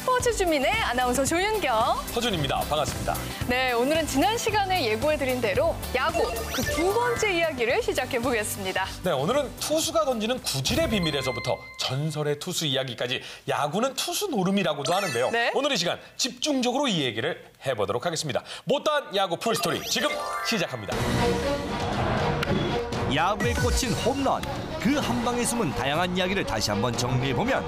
스포츠 주민의 아나운서 조윤경, 허준입니다. 반갑습니다. 네, 오늘은 지난 시간에 예고해드린 대로 야구 그 두 번째 이야기를 시작해보겠습니다. 네, 오늘은 투수가 던지는 구질의 비밀에서부터 전설의 투수 이야기까지 야구는 투수 노름이라고도 하는데요. 네. 오늘 이 시간 집중적으로 이 얘기를 해보도록 하겠습니다. 못다한 야구 풀스토리 지금 시작합니다. 야구에 꽂힌 홈런, 그 한 방에 숨은 다양한 이야기를 다시 한번 정리해보면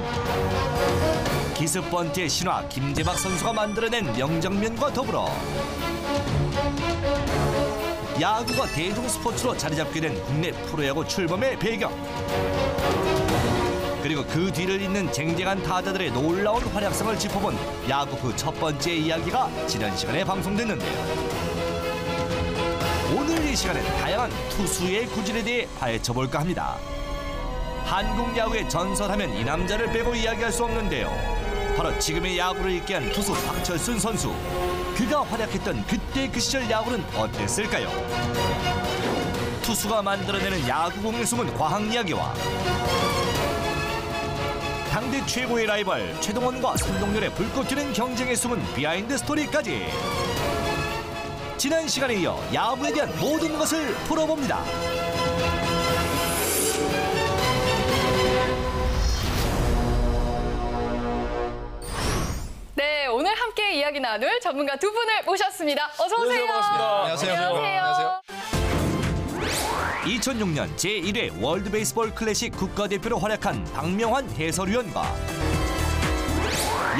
기습 번트의 신화 김재박 선수가 만들어낸 명장면과 더불어 야구가 대중 스포츠로 자리 잡게 된 국내 프로야구 출범의 배경, 그리고 그 뒤를 잇는 쟁쟁한 타자들의 놀라운 활약상을 짚어본 야구 그 첫 번째 이야기가 지난 시간에 방송됐는데요. 오늘 이 시간엔 다양한 투수의 구질에 대해 파헤쳐볼까 합니다. 한국 야구의 전설하면 이 남자를 빼고 이야기할 수 없는데요. 바로 지금의 야구를 있게 한 투수 박철순 선수. 그가 활약했던 그때 그 시절 야구는 어땠을까요? 투수가 만들어내는 야구공의 숨은 과학 이야기와 당대 최고의 라이벌 최동원과 선동열의 불꽃 튀는 경쟁에 숨은 비하인드 스토리까지 지난 시간에 이어 야구에 대한 모든 것을 풀어봅니다. 네, 오늘 함께 이야기 나눌 전문가 두 분을 모셨습니다. 어서 오세요. 반갑습니다. 안녕하세요. 2006년 제1회 월드 베이스볼 클래식 국가대표로 활약한 박명환 해설위원과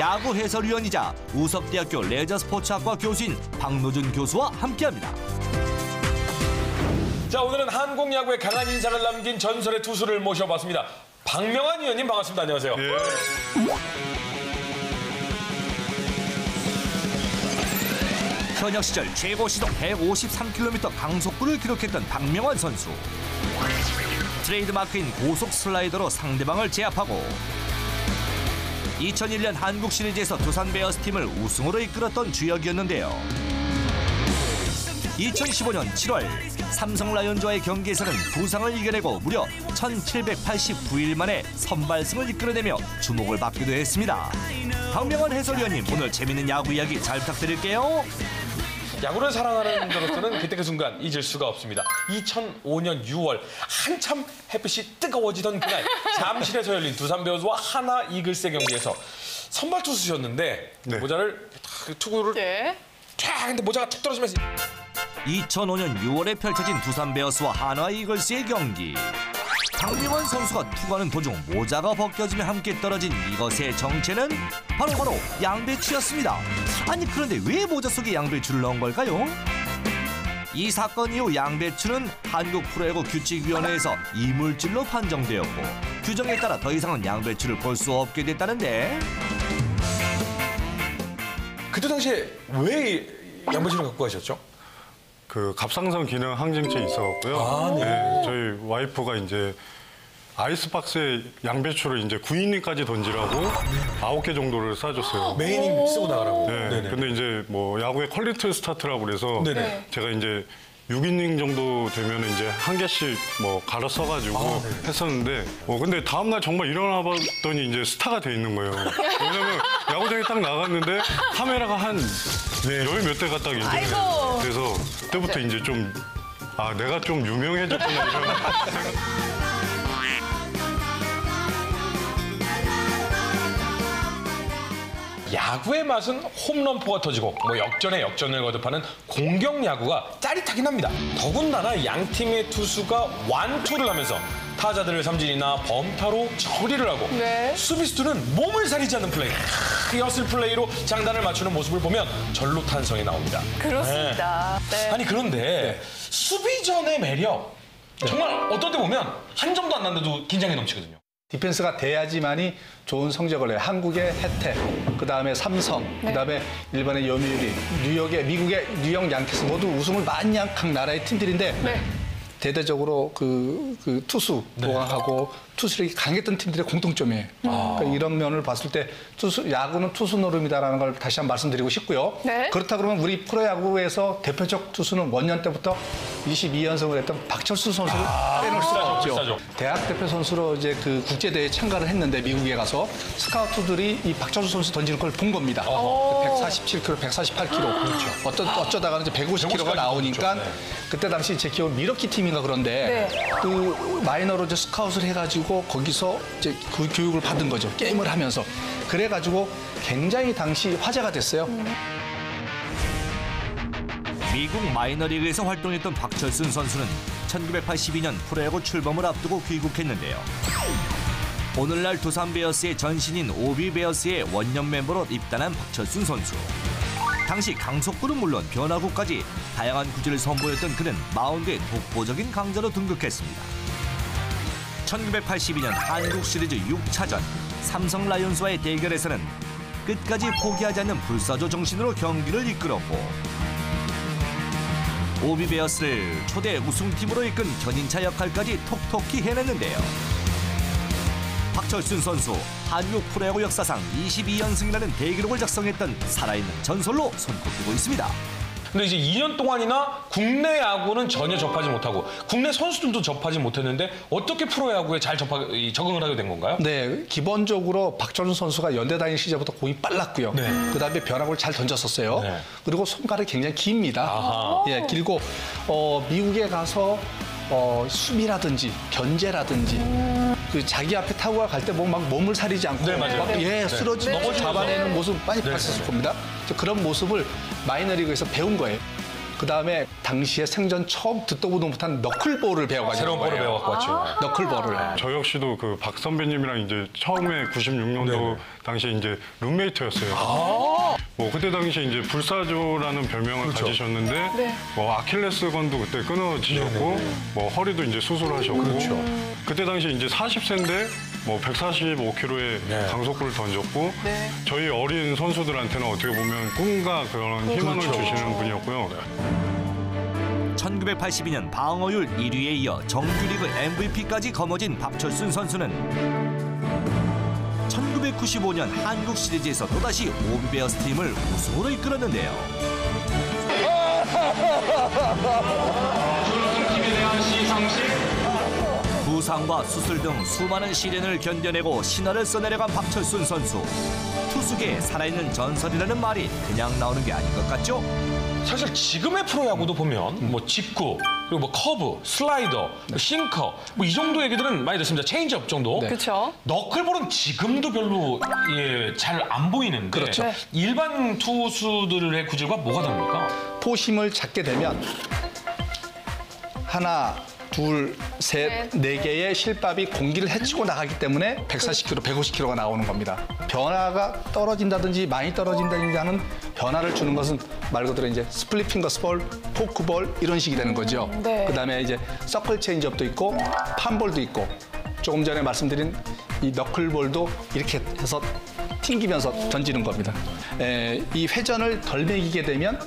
야구 해설위원이자 우석대학교 레저스포츠학과 교수인 박노준 교수와 함께합니다. 자, 오늘은 한국 야구에 강한 인상을 남긴 전설의 투수를 모셔봤습니다. 박명환 위원님 반갑습니다. 안녕하세요. 예. 현역 시절 최고 시속 153km 강속구를 기록했던 박명환 선수. 트레이드마크인 고속 슬라이더로 상대방을 제압하고 2001년 한국 시리즈에서 두산 베어스 팀을 우승으로 이끌었던 주역이었는데요. 2015년 7월 삼성 라이온즈와의 경기에서는 부상을 이겨내고 무려 1789일 만에 선발승을 이끌어내며 주목을 받기도 했습니다. 박명환 해설위원님, 오늘 재밌는 야구 이야기 잘 부탁드릴게요. 야구를 사랑하는 저로서는 그때 그 순간 잊을 수가 없습니다. 2005년 6월 한참 햇빛이 뜨거워지던 그날 잠실에서 열린 두산 베어스와 하나 이글스의 경기에서 선발 투수셨는데 네. 모자를 투구를 네. 쫙 근데 모자가 툭 떨어지면서 2005년 6월에 펼쳐진 두산 베어스와 한화 이글스의 경기. 박명환 선수가 투구하는 도중 모자가 벗겨지며 함께 떨어진 이것의 정체는 바로 양배추였습니다. 아니, 그런데 왜 모자 속에 양배추를 넣은 걸까요? 이 사건 이후 양배추는 한국 프로야구 규칙위원회에서 이물질로 판정되었고 규정에 따라 더 이상은 양배추를 볼 수 없게 됐다는데, 그때 당시에 왜 양배추를 갖고 가셨죠? 그 갑상선 기능 항진증이 있었고요. 아, 네. 네, 저희 와이프가 이제 아이스박스에 양배추를 이제 9이닝까지 던지라고 9개 정도를 싸줬어요. 메인이 쓰고 나가라고. 네. 네네. 근데 이제 뭐 야구의 퀄리티 스타트라고 그래서 네네. 제가 이제 6이닝 정도 되면 이제 한 개씩 뭐 갈아 써가지고 했었는데, 근데 다음날 정말 일어나 봤더니 이제 스타가 돼 있는 거예요. 왜냐면 야구장에 딱 나갔는데 카메라가 한 열 몇 대가 딱 있는데, 아이고. 그래서 그때부터 이제 좀, 내가 좀 유명해졌구나 이런 생각. 야구의 맛은 홈런포가 터지고 뭐 역전에 역전을 거듭하는 공격 야구가 짜릿하긴 합니다. 더군다나 양 팀의 투수가 완투를 하면서 타자들을 삼진이나 범타로 처리를 하고 네. 수비수들은 몸을 사리지 않는 플레이, 그 엿을 플레이로 장단을 맞추는 모습을 보면 절로 탄성이 나옵니다. 그렇습니다. 네. 아니 그런데 수비전의 매력, 정말 어떤 때 보면 한 점도 안 났는데도 긴장이 넘치거든요. 디펜스가 돼야지만이 좋은 성적을 내요. 한국의 혜택, 그다음에 삼성, 그다음에 일본의 요미우리, 미국의 뉴욕 양키스 모두 우승을 많이 한 각 나라의 팀들인데 네. 대대적으로 그 투수 보강하고 투수력이 강했던 팀들의 공통점이에요. 그러니까 이런 면을 봤을 때 야구는 투수 노름이다라는 걸 다시 한번 말씀드리고 싶고요. 네. 그렇다 그러면 우리 프로야구에서 대표적 투수는 원년 때부터 22연승을 했던 박철수 선수를 빼놓을 수가 없죠. 비싸죠. 대학 대표 선수로 이제 그 국제대회에 참가를 했는데 미국에 가서 스카우트들이 이 박철수 선수 던지는 걸 본 겁니다. 147km, 148km. 어쩌다가는 이제 150km가 나오니까 그때 당시 제 기억은 미러키 팀인가 그런데 그 마이너로 이제 스카웃을 해가지고 거기서 이제 그 교육을 받은 거죠. 게임을 하면서. 그래가지고 굉장히 당시 화제가 됐어요. 미국 마이너리그에서 활동했던 박철순 선수는 1982년 프로야구 출범을 앞두고 귀국했는데요. 오늘날 두산 베어스의 전신인 오비 베어스의 원년 멤버로 입단한 박철순 선수. 당시 강속구는 물론 변화구까지 다양한 구질을 선보였던 그는 마운드에 독보적인 강자로 등극했습니다. 1982년 한국 시리즈 6차전 삼성 라이온즈와의 대결에서는 끝까지 포기하지 않는 불사조 정신으로 경기를 이끌었고 오비 베어스를 초대 우승팀으로 이끈 견인차 역할까지 톡톡히 해냈는데요. 박철순 선수, 한국 프로야구 역사상 22연승이라는 대기록을 작성했던 살아있는 전설로 손꼽히고 있습니다. 근데 이제 2년 동안이나 국내 야구는 전혀 접하지 못하고 국내 선수들도 접하지 못했는데 어떻게 프로야구에 잘 적응을 하게 된 건가요? 네, 기본적으로 박철순 선수가 연대 다니는 시절부터 공이 빨랐고요. 그다음에 변화구를 잘 던졌었어요. 네. 그리고 손가락이 굉장히 깁니다. 예, 길고 미국에 가서 수비라든지 견제라든지 그 자기 앞에 타구가 갈 때 막 몸을 사리지 않고 네, 맞아요. 막 쓰러지고 잡아내는 모습 많이 봤었을 겁니다. 그런 모습을 마이너리그에서 배운 거예요. 그다음에 당시에 생전 처음 듣도 보도 못한 너클볼을 배워가지고 새로운 볼을 배워갖고 왔죠. 너클볼을. 저 역시도 그 박 선배님이랑 이제 처음에 96년도 네네. 당시에 이제 룸메이트였어요. 뭐 그때 당시에 이제 불사조라는 별명을 가지셨는데 뭐 아킬레스건도 그때 끊어지셨고 뭐 허리도 이제 수술하셨고 그때 당시에 이제 40세인데 뭐 145km의 강속구를 던졌고 저희 어린 선수들한테는 어떻게 보면 꿈과 그런 희망을 주시는 분이었고요. 1982년 방어율 1위에 이어 정규리그 MVP까지 거머쥔 박철순 선수는 1995년 한국 시리즈에서 또다시 오비베어스 팀을 우승으로 이끌었는데요. 부상과 수술 등 수많은 시련을 견뎌내고 신화를 써내려간 박철순 선수. 투수계에 살아있는 전설이라는 말이 그냥 나오는 게 아닌 것 같죠? 사실 지금의 프로야구도 보면 뭐 직구 그리고 뭐 커브, 슬라이더, 뭐 싱커 뭐 이 정도 얘기들은 많이 듣습니다. 체인지업 정도. 그렇죠. 너클볼은 지금도 별로 잘 안 보이는데 그렇죠. 일반 투수들의 구질과 뭐가 다릅니까? 포심을 잡게 되면 하나, 둘, 셋, 네 개의 실밥이 공기를 헤치고 나가기 때문에 140km, 150km가 나오는 겁니다. 변화가 떨어진다든지 많이 떨어진다든지 하는 변화를 주는 것은 말 그대로 이제 스플릿 핑거스볼, 포크볼 이런 식이 되는 거죠. 그다음에 이제 서클 체인지업도 있고 판볼도 있고 조금 전에 말씀드린 이 너클볼도 이렇게 해서 튕기면서 던지는 겁니다. 이 회전을 덜 매기게 되면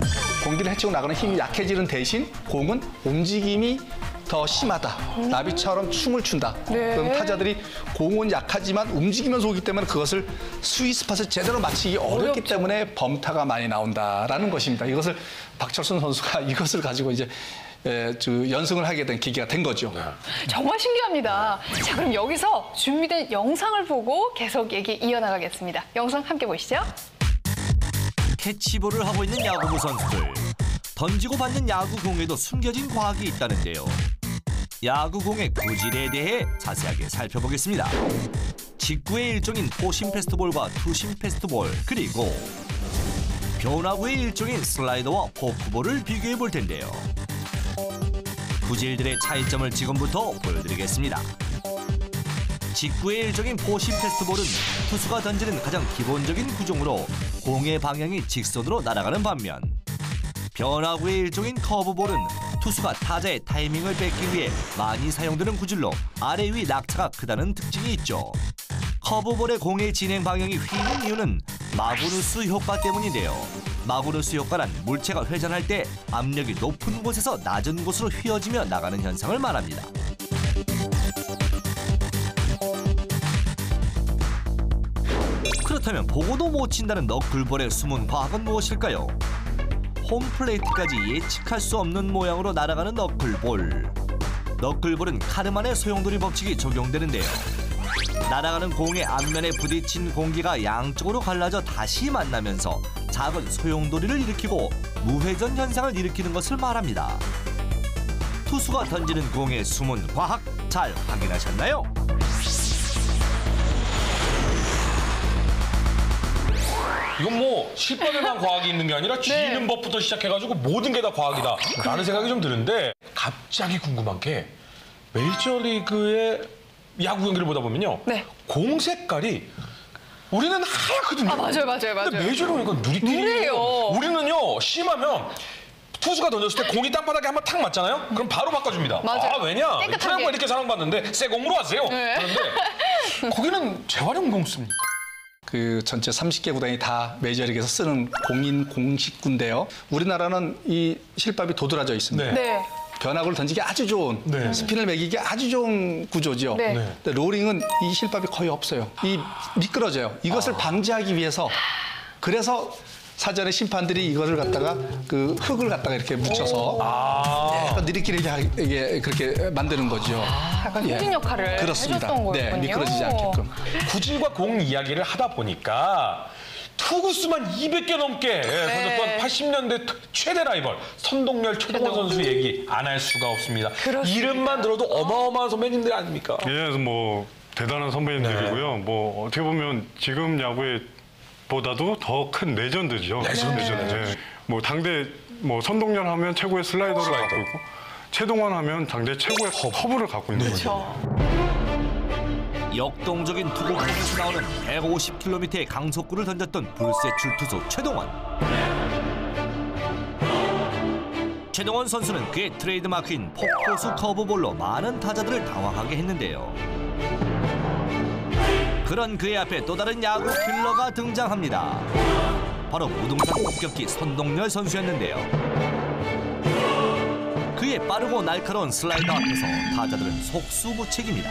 공기를 헤치고 나가는 힘이 약해지는 대신 공은 움직임이 더 심하다. 나비처럼 춤을 춘다. 그럼 타자들이 공은 약하지만 움직이면서 오기 때문에 그것을 스윗스팟을 제대로 맞추기 어렵기 때문에 범타가 많이 나온다라는 것입니다. 이것을 박철순 선수가 이것을 가지고 이제 연승을 하게 된 계기가 된 거죠. 정말 신기합니다. 자, 그럼 여기서 준비된 영상을 보고 계속 얘기 이어나가겠습니다. 영상 함께 보시죠. 캐치볼을 하고 있는 야구부 선수들. 던지고 받는 야구공에도 숨겨진 과학이 있다는데요. 야구공의 구질에 대해 자세하게 살펴보겠습니다. 직구의 일종인 포심 패스트볼과 투심 패스트볼, 그리고 변화구의 일종인 슬라이더와 포크볼을 비교해 볼 텐데요. 구질들의 차이점을 지금부터 보여드리겠습니다. 직구의 일종인 포심 패스트볼은 투수가 던지는 가장 기본적인 구종으로 공의 방향이 직선으로 날아가는 반면 변화구의 일종인 커브볼은 투수가 타자의 타이밍을 뺏기 위해 많이 사용되는 구질로 아래 위 낙차가 크다는 특징이 있죠. 커브볼의 공의 진행 방향이 휘는 이유는 마구누스 효과 때문인데요. 마구누스 효과란 물체가 회전할 때 압력이 높은 곳에서 낮은 곳으로 휘어지며 나가는 현상을 말합니다. 그렇다면 보고도 못 친다는 너클볼의 숨은 과학은 무엇일까요? 홈플레이트까지 예측할 수 없는 모양으로 날아가는 너클볼. 너클볼은 카르만의 소용돌이 법칙이 적용되는데요. 날아가는 공의 앞면에 부딪힌 공기가 양쪽으로 갈라져 다시 만나면서 작은 소용돌이를 일으키고 무회전 현상을 일으키는 것을 말합니다. 투수가 던지는 공의 숨은 과학 잘 확인하셨나요? 이건 뭐 실밥에만 과학이 있는 게 아니라 쥐는 법부터 시작해가지고 모든 게 다 과학이다 라는 생각이 좀 드는데 갑자기 궁금한 게 메이저리그의 야구 경기를 보다 보면요. 네. 공 색깔이 우리는 하얗거든요. 맞아요. 근데 메이저리그는 누리끼리 누래요. 우리는요 심하면 투수가 던졌을 때 공이 땅바닥에 한번 탁 맞잖아요? 그럼 바로 바꿔줍니다. 맞아요. 아, 왜냐? 깨끗하게. 프로야구가 이렇게 사랑받는데 새 공으로 하세요. 네. 그런데 거기는 재활용 공 씁니까? 그 전체 30개 구단이 다 메이저리그에서 쓰는 공인 공식구인데요. 우리나라는 이 실밥이 도드라져 있습니다. 네. 변화구를 던지기 아주 좋은, 네. 스핀을 매기기 아주 좋은 구조죠. 네. 근데 로링은 이 실밥이 거의 없어요. 이 미끄러져요. 이것을 방지하기 위해서 그래서 사전에 심판들이 이거를 갖다가 그 흙을 갖다가 이렇게 묻혀서 약간 느리끼리 이게 그렇게 만드는 거죠. 약간 후진 역할을 그렇습니다. 해줬던 네, 거였군요. 미끄러지지 않게끔. 구질과 공 이야기를 하다 보니까 투구수만 200개 넘게 던졌던 80년대 최대 라이벌 선동열 최동원 선수 얘기 안 할 수가 없습니다. 그렇습니다. 이름만 들어도 어마어마한 선배님들 아닙니까? 예, 뭐 대단한 선배님들이고요. 네. 뭐 어떻게 보면 지금 야구에 보다도 더 큰 레전드죠. 레전드. 뭐 당대 뭐 선동열 하면 최고의 슬라이더를 갖고 있고 최동원 하면 당대 최고의 커브를 갖고 있는 거죠. 역동적인 투구 공에서 나오는 150km의 강속구를 던졌던 불세출 투수 최동원. 최동원 선수는 그의 트레이드마크인 폭포수 커브볼로 많은 타자들을 당황하게 했는데요. 그런 그의 앞에 또 다른 야구 킬러가 등장합니다. 바로 무등산 폭격기 선동열 선수였는데요. 그의 빠르고 날카로운 슬라이더 앞에서 타자들은 속수무책입니다.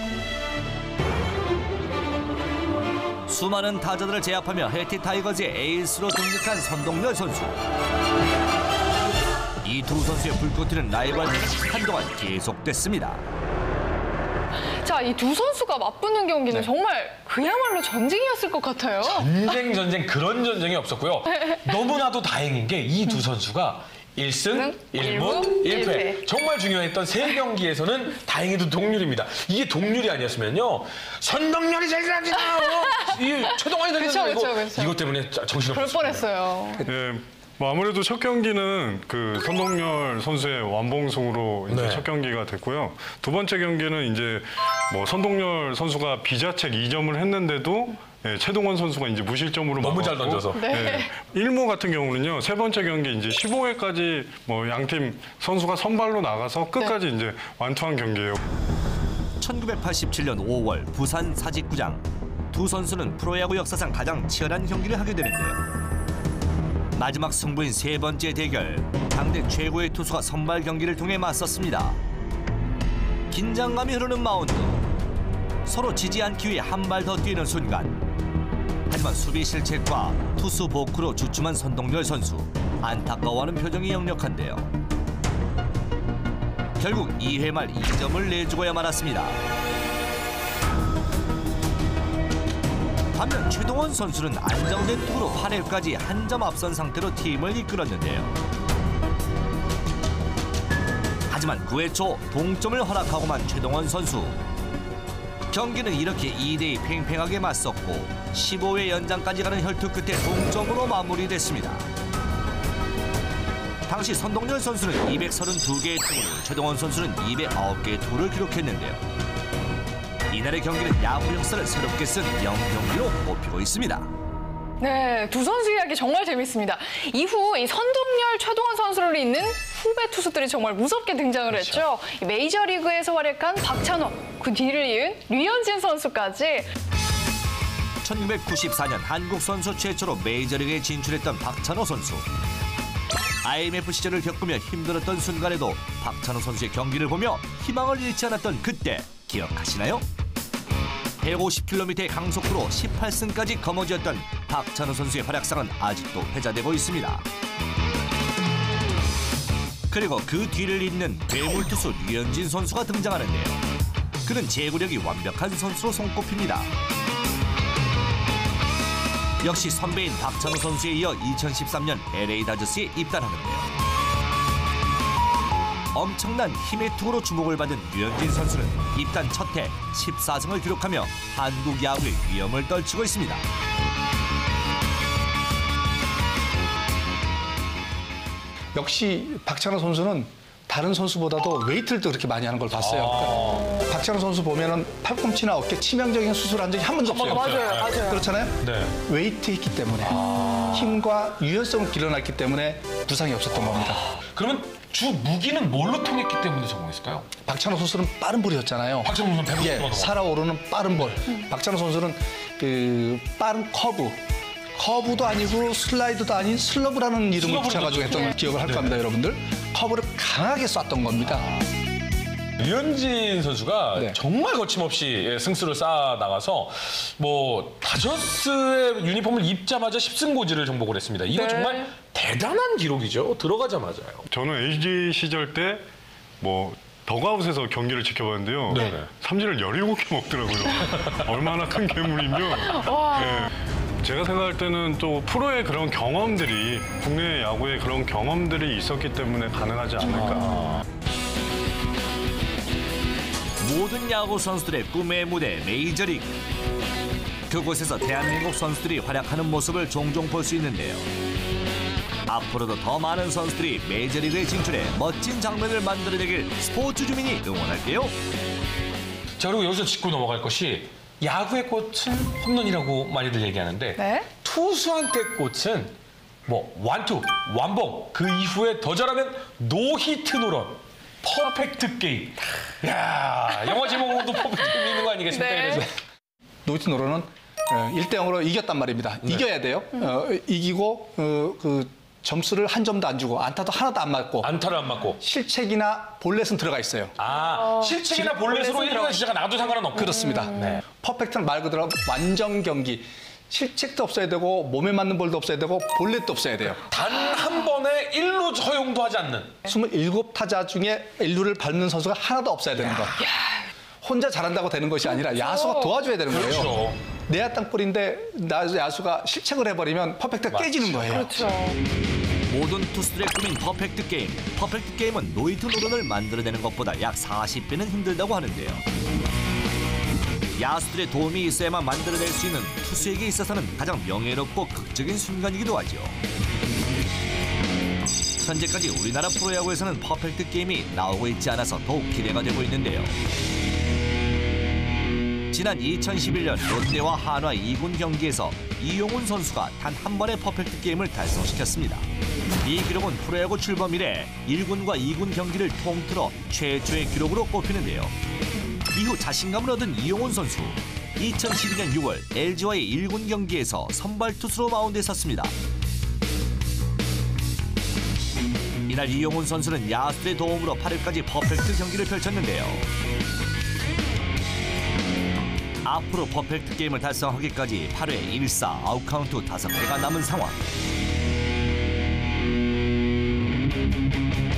수많은 타자들을 제압하며 해티 타이거즈의 에이스로 등극한 선동열 선수. 이 두 선수의 불꽃 튀는 라이벌전은 한동안 계속됐습니다. 자, 이 두 선수가 맞붙는 경기는 정말 그야말로 전쟁이었을 것 같아요. 전쟁 그런 전쟁이 없었고요. 너무나도 다행인 게 이 두 선수가 1승 1무 1패 정말 중요했던 세 경기에서는 다행히도 동률입니다. 이게 동률이 아니었으면요. 선동열이 제일 잘한다. 이 최동환이 제일 잘한다. 이것 때문에 정신없었어요. 그럴 뻔했어요. 예, 뭐 아무래도 첫 경기는 그 선동열 선수의 완봉승으로 이제 네. 첫 경기가 됐고요. 두 번째 경기는 이제 뭐 선동열 선수가 비자책 2점을 했는데도 예, 최동원 선수가 이제 무실점으로 너무 잘 막았고, 던져서. 네. 예, 1무 같은 경우는요. 세 번째 경기 이제 15회까지 뭐 양팀 선수가 선발로 나가서 끝까지 이제 완투한 경기예요. 1987년 5월 부산 사직구장. 두 선수는 프로야구 역사상 가장 치열한 경기를 하게 되는데요. 마지막 승부인 세 번째 대결. 상대 최고의 투수가 선발 경기를 통해 맞섰습니다. 긴장감이 흐르는 마운드. 서로 지지 않기 위해 한 발 더 뛰는 순간. 하지만 수비 실책과 투수 복구로 주춤한 선동열 선수. 안타까워하는 표정이 역력한데요. 결국 2회 말 2점을 내주고야 말았습니다. 반면 최동원 선수는 안정된 투구로 8회까지 한 점 앞선 상태로 팀을 이끌었는데요. 하지만 9회 초 동점을 허락하고만 최동원 선수. 경기는 이렇게 2대2 팽팽하게 맞섰고 15회 연장까지 가는 혈투 끝에 동점으로 마무리됐습니다. 당시 선동열 선수는 232개의 투구를, 최동원 선수는 209개의 투구를 기록했는데요. 이날의 경기는 야구 역사를 새롭게 쓴 영경기로 꼽히고 있습니다. 네, 두 선수 이야기 정말 재밌습니다. 이후 이 선동열, 최동원 선수를 잇는 후배 투수들이 정말 무섭게 등장을 했죠. 이 메이저리그에서 활약한 박찬호, 그 뒤를 이은 류현진 선수까지. 1994년 한국 선수 최초로 메이저리그에 진출했던 박찬호 선수. IMF 시절을 겪으며 힘들었던 순간에도 박찬호 선수의 경기를 보며 희망을 잃지 않았던 그때 기억하시나요? 150km의 강속구로 18승까지 거머쥐었던 박찬호 선수의 활약상은 아직도 회자되고 있습니다. 그리고 그 뒤를 잇는 괴물투수 류현진 선수가 등장하는데요. 그는 제구력이 완벽한 선수로 손꼽힙니다. 역시 선배인 박찬호 선수에 이어 2013년 LA 다저스에 입단하는데요. 엄청난 힘의 투구로 주목을 받은 류현진 선수는 입단 첫 해 14승을 기록하며 한국 야구의 위험을 떨치고 있습니다. 역시 박찬호 선수는 다른 선수보다도 웨이트를 또 그렇게 많이 하는 걸 봤어요. 그러니까 박찬호 선수 보면은 팔꿈치나 어깨 치명적인 수술한 적이 한 번도 없어요. 맞아요. 그렇잖아요. 네. 웨이트 했기 때문에 힘과 유연성을 길러놨기 때문에 부상이 없었던 겁니다. 그러면 주 무기는 뭘로 통했기 때문에 성공했을까요? 박찬호 선수는 빠른 볼이었잖아요. 박찬호 선수는 150km 넘어. 살아오르는 빠른 볼. 박찬호 선수는 그 빠른 커브도 아니고 슬라이드도 아닌 슬러브라는 이름을 슬러브를 붙여가지고 했던 기억을 할 겁니다, 여러분들. 커브를 강하게 쐈던 겁니다. 류현진 선수가 네. 정말 거침없이 승수를 쌓아 나가서 뭐 다저스의 유니폼을 입자마자 10승고지를 정복을 했습니다. 이거 네. 정말 대단한 기록이죠. 들어가자마자요. 저는 LG 시절 때 뭐 덕아웃에서 경기를 지켜봤는데요. 네네. 삼진을 17개 먹더라고요. 얼마나 큰 괴물이며. 네. 제가 생각할 때는 또 프로의 그런 경험들이 국내 야구의 그런 경험들이 있었기 때문에 가능하지 않을까. 모든 야구 선수들의 꿈의 무대 메이저리그. 그곳에서 대한민국 선수들이 활약하는 모습을 종종 볼 수 있는데요. 앞으로도 더 많은 선수들이 메이저리그에 진출해 멋진 장면을 만들어내길 스포츠 주민이 응원할게요. 자, 그리고 여기서 짚고 넘어갈 것이 야구의 꽃은 홈런이라고 많이들 얘기하는데 네. 투수한테 꽃은 뭐 완투, 완봉, 그 이후에 더 잘하면 노히트 노런, 퍼펙트 게임. 야, 영화 제목으로도 퍼펙트 게임 있는 거 아니겠습니까? 네. 이래서. 노이트 노로는 1대0으로 이겼단 말입니다. 이겨야 돼요. 이기고 그 점수를 한 점도 안 주고 안타도 하나도 안 맞고 안타를 안 맞고. 실책이나 볼넷은 들어가 있어요. 실책이나 볼넷으로 1루간 시작가 나도 상관은 없고. 그렇습니다. 네. 퍼펙트는 말 그대로 완전 경기. 실책도 없어야 되고 몸에 맞는 볼도 없어야 되고 볼넷도 없어야 돼요. 단 한 번에 1루 허용도 하지 않는. 27타자 중에 1루를 밟는 선수가 하나도 없어야 되는 거. 혼자 잘한다고 되는 것이 아니라 야수가 도와줘야 되는 거예요. 그렇죠. 내야 땅볼인데 야수가 실책을 해버리면 퍼펙트가 깨지는 거예요. 그렇죠. 모든 투수들의 꿈인 퍼펙트 게임. 퍼펙트 게임은 노이트 노런을 만들어내는 것보다 약 40배는 힘들다고 하는데요. 야수들의 도움이 있어야만 만들어낼 수 있는 투수에게 있어서는 가장 명예롭고 극적인 순간이기도 하죠. 현재까지 우리나라 프로야구에서는 퍼펙트 게임이 나오고 있지 않아서 더욱 기대가 되고 있는데요. 지난 2011년 롯데와 한화 2군 경기에서 이용훈 선수가 단 한 번의 퍼펙트 게임을 달성시켰습니다. 이 기록은 프로야구 출범 이래 1군과 2군 경기를 통틀어 최초의 기록으로 꼽히는데요. 이후 자신감을 얻은 이용훈 선수. 2012년 6월 LG와의 1군 경기에서 선발 투수로 마운드에 섰습니다. 이날 이용훈 선수는 야수들의 도움으로 8회까지 퍼펙트 경기를 펼쳤는데요. 앞으로 퍼펙트 게임을 달성하기까지 8회 1사 아웃카운트 5개가 남은 상황.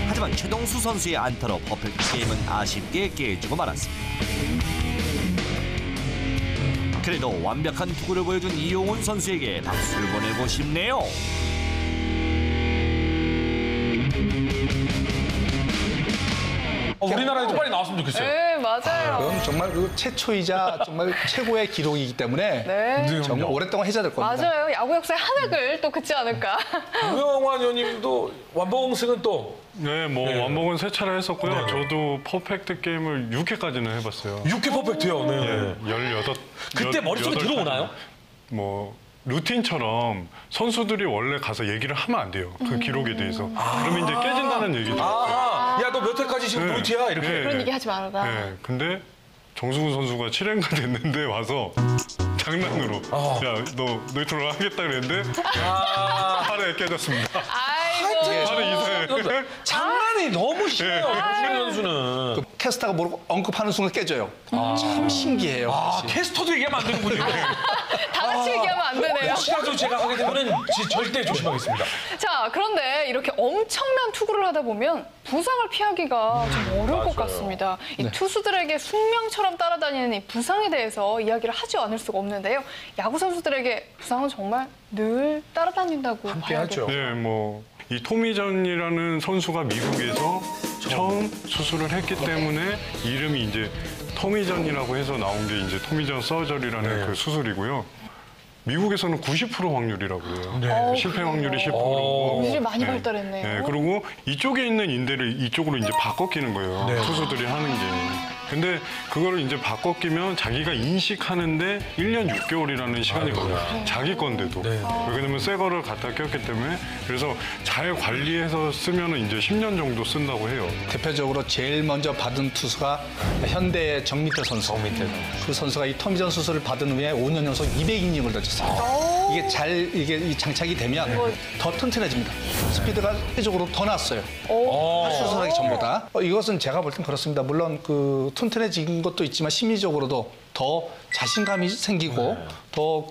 하지만 최동수 선수의 안타로 퍼펙트 게임은 아쉽게 깨지고 말았습니다. 그래도 완벽한 투구를 보여준 이용훈 선수에게 박수를 보내고 싶네요. 우리나라에도 빨리 나왔으면 좋겠어요. 네, 맞아요. 그건 정말 그 최초이자 정말 최고의 기록이기 때문에 네. 정말 오랫동안 해줘야 될 겁니다. 맞아요. 야구 역사의 한 획을 또 긋지 않을까. 유명환 의원님도 완봉승은 또 네, 뭐 네. 완봉은 3차례 했었고요. 네. 저도 퍼펙트 게임을 6회까지는 해봤어요. 6회 퍼펙트요. 네. 18. 그때 머릿속에 들어오나요? 뭐 루틴처럼 선수들이 원래 가서 얘기를 하면 안 돼요. 그 기록에 대해서. 그러면 이제 깨진다는 얘기죠. 야, 너 몇 회까지 지금 노이트야? 이렇게. 네. 그런 얘기 하지 말아라. 네, 근데 정승훈 선수가 7회가 됐는데 와서 장난으로 야, 너 노이트로 하겠다 그랬는데 8회 깨졌습니다. 아이고. 바로 이사해. 장난을 패턴이 너무 심해요. 김수빈 선수는. 그 캐스터가 모르고 언급하는 순간 깨져요. 참 신기해요. 아, 그것이. 캐스터도 얘기하면 안 되는군요. 다 같이 얘기하면 안 되네요. 혹시라도 제가 하게 되면은 절대 조심하겠습니다. 자, 그런데 이렇게 엄청난 투구를 하다 보면 부상을 피하기가 좀 어려울 것 맞아요. 같습니다. 이 네. 투수들에게 숙명처럼 따라다니는 이 부상에 대해서 이야기를 하지 않을 수가 없는데요. 야구 선수들에게 부상은 정말 늘 따라다닌다고 함께하죠. 봐야겠죠. 네, 뭐 이 토미전이라는 선수가 미국에서 처음 수술을 했기 때문에 이름이 이제 토미전이라고 해서 나온 게 이제 토미전 서저리라는 네. 그 수술이고요. 미국에서는 90% 확률이라고 그래요. 네. 실패 확률이 그래요? 10%고. 기술이 많이 발달했네요. 네, 그리고 이쪽에 있는 인대를 이쪽으로 이제 바꿔 끼는 거예요. 네. 투수들이 하는 게. 근데 그거를 이제 바꿔 끼면 자기가 인식하는데 1년 6개월이라는 시간이 걸려요. 자기 건데도. 네. 왜냐면 새 거를 갖다 꼈기 때문에 그래서 잘 관리해서 쓰면은 이제 10년 정도 쓴다고 해요. 대표적으로 제일 먼저 받은 투수가 현대의 정민태 선수. 그 선수가 이 토미전 수술을 받은 후에 5년 연속 200이닝을 던졌어요. 이게 이 장착이 되면 더 튼튼해집니다. 스피드가 회적으로 더 났어요. 수술하기 전보다. 이것은 제가 볼 땐 그렇습니다. 물론 그 튼튼해진 것도 있지만 심리적으로도 더 자신감이 생기고 또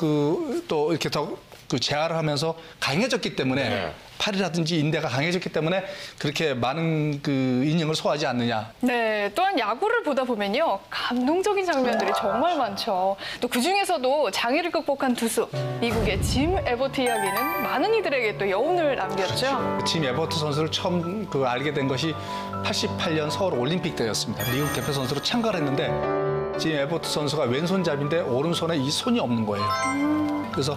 이렇게 더 그 재활을 하면서 강해졌기 때문에 팔이라든지 인대가 강해졌기 때문에 그렇게 많은 그 이닝을 소화하지 않느냐. 네, 또한 야구를 보다 보면요. 감동적인 장면들이 정말 많죠. 또 그중에서도 장애를 극복한 투수, 미국의 짐 에버트 이야기는 많은 이들에게 또 여운을 남겼죠. 짐 에버트 선수를 처음 알게 된 것이 88년 서울 올림픽 때였습니다. 미국 대표 선수로 참가를 했는데 짐 에버트 선수가 왼손잡이인데 오른손에 이 손이 없는 거예요. 그래서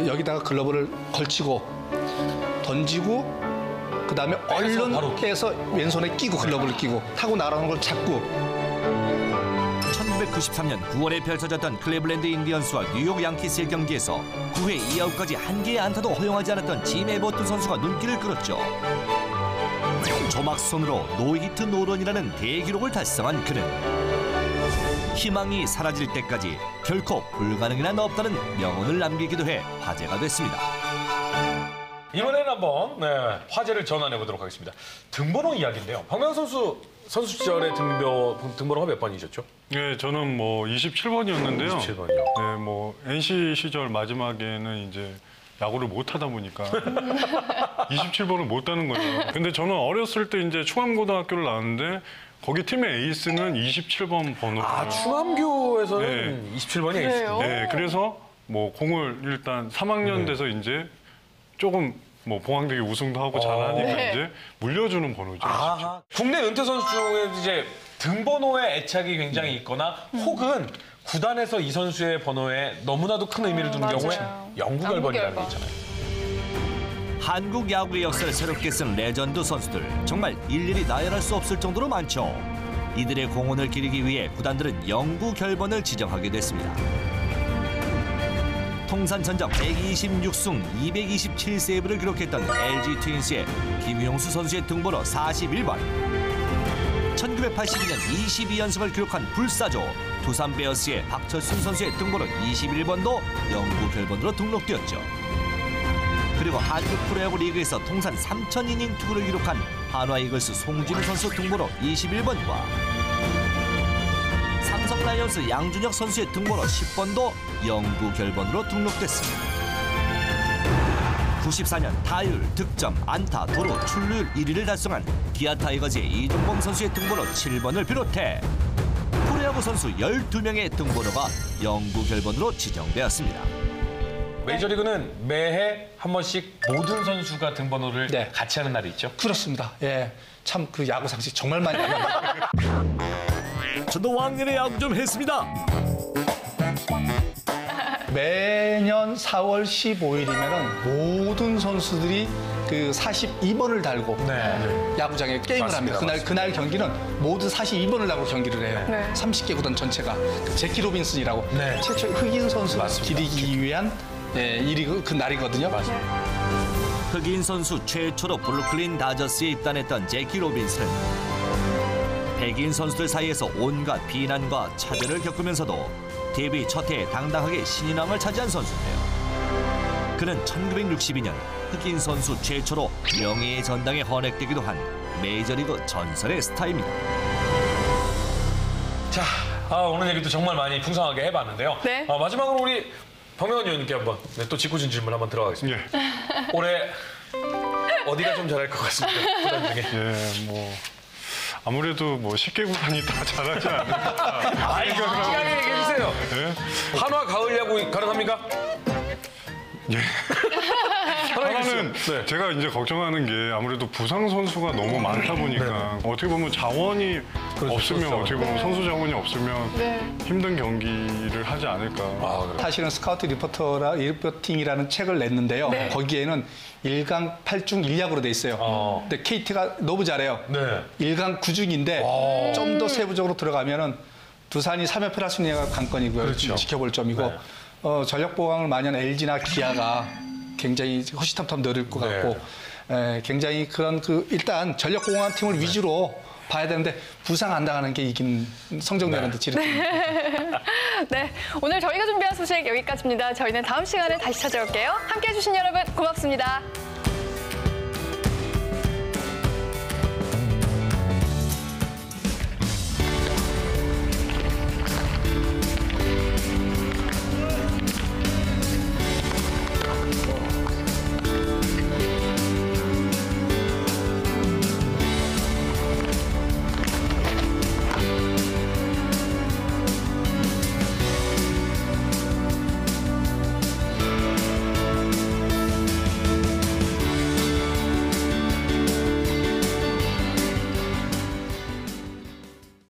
여기다가 글러브를 걸치고 던지고 그다음에 얼른 깨서 왼손에 끼고 글러브를 끼고 타고 나가는 걸 잡고 1993년 9월에 펼쳐졌던 클리블랜드 인디언스와 뉴욕 양키스의 경기에서 9회 2아웃까지 한 개의 안타도 허용하지 않았던 짐 에버트 선수가 눈길을 끌었죠. 조막손으로 노히트 노런이라는 대기록을 달성한 그는 희망이 사라질 때까지 결코 불가능이란 없다는 명언을 남기기도 해 화제가 됐습니다. 이번에는 한번 화제를 전환해 보도록 하겠습니다. 등번호 이야기인데요. 박명 선수 시절에 등번호가 몇 번이셨죠? 네, 저는 뭐 27번이었는데요. 27번이요. 네, 뭐 NC 시절 마지막에는 이제 야구를 못 하다 보니까 27번을 못 따는 거예요. 근데 저는 어렸을 때 이제 충암고등학교를 나왔는데 거기 팀의 에이스는 27번 번호예요. 아, 충암교에서는 27번이 그래요? 에이스군요. 네, 그래서 뭐 공을 일단 3학년 돼서 이제 조금 뭐 봉황대교 우승도 하고 잘하니까 네. 이제 물려주는 번호죠. 아하. 국내 은퇴 선수 중에 이제 등번호에 애착이 굉장히 있거나 혹은 구단에서 이 선수의 번호에 너무나도 큰 의미를 두는 맞아요. 경우에 영구결번이라는 게 영구결번. 있잖아요. 한국 야구의 역사를 새롭게 쓴 레전드 선수들 정말 일일이 나열할 수 없을 정도로 많죠. 이들의 공헌을 기리기 위해 구단들은 영구 결번을 지정하게 됐습니다. 통산 전적 126승 227세이브를 기록했던 LG 트윈스의 김용수 선수의 등번호 41번. 1982년 22연승을 기록한 불사조 두산 베어스의 박철순 선수의 등번호 21번도 영구 결번으로 등록되었죠. 그리고 한국 프로야구 리그에서 통산 3,000이닝 투구를 기록한 한화 이글스 송진우 선수 등번호 21번과 삼성 라이온스 양준혁 선수의 등번호 10번도 영구 결번으로 등록됐습니다. 94년 타율, 득점, 안타, 도루, 출루율 1위를 달성한 기아 타이거즈의 이종범 선수의 등번호 7번을 비롯해 프로야구 선수 12명의 등번호가 영구 결번으로 지정되었습니다. 메이저리그는 매해 한 번씩 모든 선수가 등번호를 네. 같이 하는 날이 있죠. 그렇습니다. 예, 참 그 야구 상식 정말 많이 합니다. 저도 왕년에 야구 좀 했습니다. 매년 4월 15일이면은 모든 선수들이 그 42번을 달고 야구장에 게임을 맞습니다, 합니다. 그날 경기는 모두 42번을 달고 경기를 해요. 네. 30개 구단 전체가 그 제키 로빈슨이라고 네. 최초의 흑인 선수를 맞습니다. 기리기 위한 일이 그 날이거든요. 흑인 선수 최초로 브루클린 다저스에 입단했던 제키 로빈슨은 백인 선수들 사이에서 온갖 비난과 차별을 겪으면서도 데뷔 첫 해에 당당하게 신인왕을 차지한 선수인데요. 그는 1962년 흑인 선수 최초로 명예의 전당에 헌액되기도 한 메이저리그 전설의 스타입니다. 자, 오늘 얘기도 정말 많이 풍성하게 해봤는데요. 네. 마지막으로 우리 박명환 의원님께 한번 또 짓궂은 질문 한번 들어가겠습니다. 예. 올해 어디가 좀 잘할 것 같습니다. 구단 중에. 예, 뭐 아무래도 뭐 10개 구단이 다 잘하지 않을까. 아이, 솔직하게 얘기해 주세요. 예? 한화 가을 야구 가능합니까? 예. 하나는 네. 제가 이제 걱정하는 게 아무래도 부상 선수가 너무 많다 보니까 어떻게 보면 자원이 없으면 그렇죠. 어떻게 보면 선수 자원이 없으면 네. 힘든 경기를 하지 않을까. 사실은 스카우트 리포팅이라는 책을 냈는데요. 네. 거기에는 1강 8중 1약으로 돼 있어요. 근데 KT가 너무 잘해요. 네. 1강 9중인데 좀 더 세부적으로 들어가면은 두산이 3연패를 할 수 있는 게 관건이고요. 그렇죠. 지켜볼 점이고 전력 보강을 많이 한 LG나 기아가 굉장히 호시탐탐 느릴 것 같고 굉장히 그런 일단 전력 공헌한 팀을 위주로 봐야 되는데 부상 안 당하는 게 이긴 성적 내는데 지름입니다. 네, 오늘 저희가 준비한 소식 여기까지입니다. 저희는 다음 시간에 다시 찾아올게요. 함께해 주신 여러분 고맙습니다.